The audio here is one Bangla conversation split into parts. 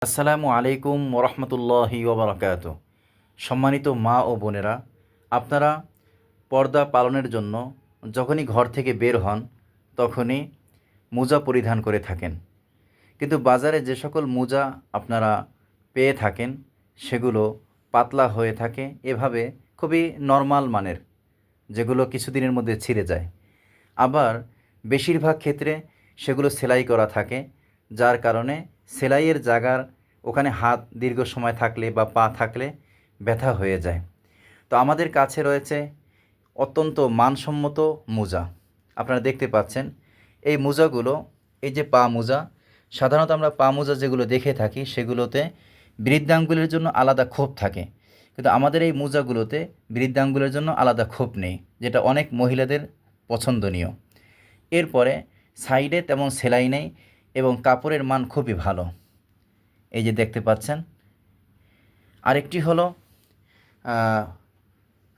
আসসালামু আলাইকুম ওরহমতুল্লাহি ওবরাকাত। সম্মানিত মা ও বোনেরা, আপনারা পর্দা পালনের জন্য যখনই ঘর থেকে বের হন তখনই মোজা পরিধান করে থাকেন, কিন্তু বাজারে যে সকল মোজা আপনারা পেয়ে থাকেন সেগুলো পাতলা হয়ে থাকে, এভাবে খুবই নর্মাল মানের, যেগুলো কিছুদিনের মধ্যে ছিঁড়ে যায়। আবার বেশিরভাগ ক্ষেত্রে সেগুলো সেলাই করা থাকে, যার কারণে সেলাইয়ের জায়গার ওখানে হাত দীর্ঘ সময় থাকলে বা পা থাকলে ব্যথা হয়ে যায়। তো আমাদের কাছে রয়েছে অত্যন্ত মানসম্মত মোজা। আপনারা দেখতে পাচ্ছেন এই মোজাগুলো, এই যে পা মোজা, সাধারণত আমরা পা মোজা যেগুলো দেখে থাকি সেগুলোতে বৃদ্ধাঙ্গুলের জন্য আলাদা খোপ থাকে, কিন্তু আমাদের এই মোজাগুলোতে বৃদ্ধাঙ্গুলের জন্য আলাদা খোপ নেই, যেটা অনেক মহিলাদের পছন্দনীয়। এরপরে সাইডে তেমন সেলাই নেই এবং কাপড়ের মান খুবই ভালো, এই যে দেখতে পাচ্ছেন। আরেকটি হলো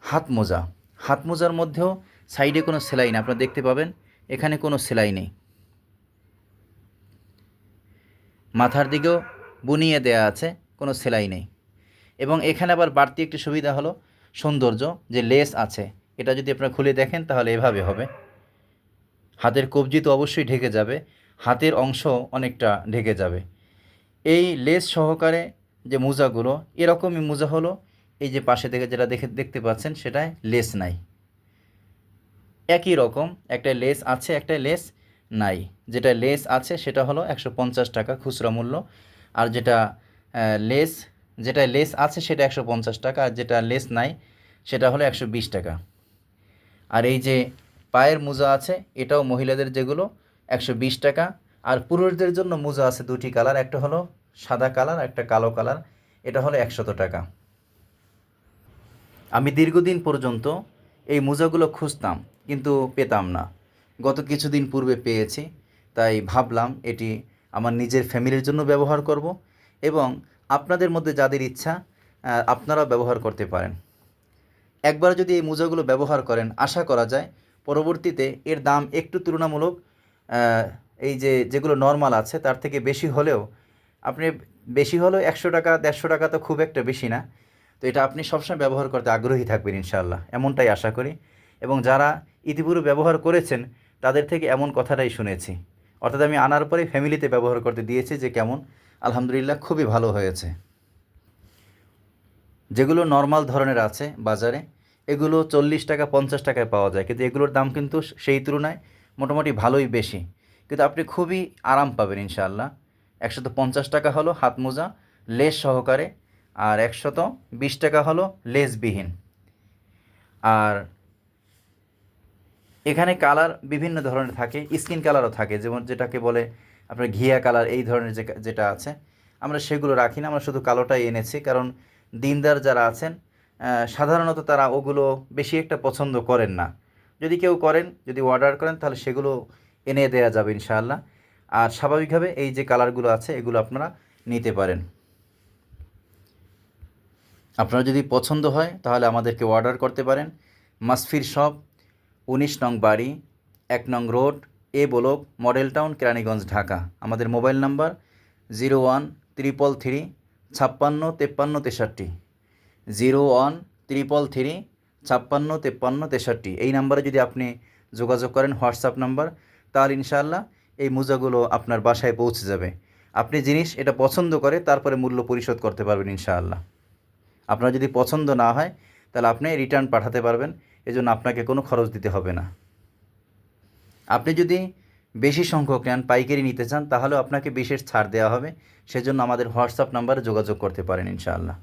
হাত মোজা। হাত মোজার মধ্যেও সাইডে কোনো সেলাই নেই, আপনারা দেখতে পাবেন এখানে কোনো সেলাই নেই। মাথার দিকেও বুনিয়ে দেয়া আছে, কোনো সেলাই নেই। এবং এখানে আবার বাড়তি একটি সুবিধা হলো সৌন্দর্য, যে লেস আছে। এটা যদি আপনারা খুলে দেখেন তাহলে এভাবে হবে। হাতের কবজি তো অবশ্যই ঢেকে যাবে, হাতের অংশ অনেকটা ঢেকে যাবে। এই লেস সহকারে যে মোজাগুলো, এরকমই মোজা হলো এই যে পাশে থেকে যেটা দেখতে পাচ্ছেন, সেটায় লেস নাই। একই রকম একটা লেস আছে, একটা লেস নাই। যেটা লেস আছে সেটা হলো 150 টাকা খুচরা মূল্য, আর লেস যেটা লেস আছে সেটা 150 টাকা, আর যেটা লেস নাই সেটা হলো 120 টাকা। আর এই যে পায়ের মোজা আছে, এটাও মহিলাদের যেগুলো 120 টাকা। আর পুরুষদের জন্য মোজা আছে দুটি কালার, একটা হলো সাদা কালার, একটা কালো কালার, এটা হলো 100 টাকা। আমি দীর্ঘদিন পর্যন্ত এই মোজাগুলো খুঁজতাম কিন্তু পেতাম না। গত কিছুদিন পূর্বে পেয়েছি, তাই ভাবলাম এটি আমার নিজের ফ্যামিলির জন্য ব্যবহার করব, এবং আপনাদের মধ্যে যাদের ইচ্ছা আপনারাও ব্যবহার করতে পারেন। একবার যদি এই মোজাগুলো ব্যবহার করেন, আশা করা যায় পরবর্তীতে এর দাম একটু তুলনামূলক এই যেগুলো নর্মাল আছে তার থেকে বেশি হলেও, আপনি বেশি হলেও 100 টাকা 150 টাকা তো খুব একটা বেশি না। তো এটা আপনি সবসময় ব্যবহার করতে আগ্রহী থাকবেন ইনশাআল্লাহ, এমনটাই আশা করি। এবং যারা ইতিপূর্বে ব্যবহার করেছেন তাদের থেকে এমন কথাটাই শুনেছি, অর্থাৎ আমি আনার পরে ফ্যামিলিতে ব্যবহার করতে দিয়েছি যে কেমন, আলহামদুলিল্লাহ খুবই ভালো হয়েছে। যেগুলো নর্মাল ধরনের আছে বাজারে, এগুলো 40 টাকা 50 টাকায় পাওয়া যায়, কিন্তু এগুলোর দাম কিন্তু সেই তুলনায় মোটামুটি ভালোই বেশি, কিন্তু আপনি খুবই আরাম পাবেন ইনশাআল্লাহ। 150 টাকা হলো হাত মোজা লেস সহকারে, আর 120 টাকা হলো লেসবিহীন। আর এখানে কালার বিভিন্ন ধরনের থাকে, স্কিন কালারও থাকে, যেমন যেটাকে বলে আপনার ঘিয়া কালার, এই ধরনের যেটা আছে আমরা সেগুলো রাখি না, আমরা শুধু কালোটাই এনেছি, কারণ দিনদার যারা আছেন সাধারণত তারা ওগুলো বেশি একটা পছন্দ করেন না। যদি কেউ করেন, যদি অর্ডার করেন তাহলে সেগুলো এনে দেওয়া যাবে ইনশাআল্লাহ। আর স্বাভাবিকভাবে এই যে কালারগুলো আছে এগুলো আপনারা নিতে পারেন। আপনারা যদি পছন্দ হয় তাহলে আমাদেরকে অর্ডার করতে পারেন। মাসফির শপ, 19 নং বাড়ি, 1 নং road, A block, model town, Keraniganj, Dhaka. আমাদের মোবাইল নাম্বার 013333 56 53 63, 013333 56 53 63। এই নাম্বারে যদি আপনি যোগাযোগ করেন, হোয়াটসঅ্যাপ নাম্বার, তাহলে ইনশাআল্লাহ এই মোজাগুলো আপনার বাসায় পৌঁছে যাবে। আপনি জিনিস এটা পছন্দ করে তারপরে মূল্য পরিশোধ করতে পারবেন ইনশাআল্লাহ। আপনার যদি পছন্দ না হয় তাহলে আপনি রিটার্ন পাঠাতে পারবেন, এজন্য আপনাকে কোনো খরচ দিতে হবে না। আপনি যদি বেশি সংখ্যক নেন, পাইকারি নিতে চান, তাহলেও আপনাকে বিশেষ ছাড় দেওয়া হবে, সেজন্য আমাদের হোয়াটসঅ্যাপ নাম্বারে যোগাযোগ করতে পারেন ইনশাআল্লাহ।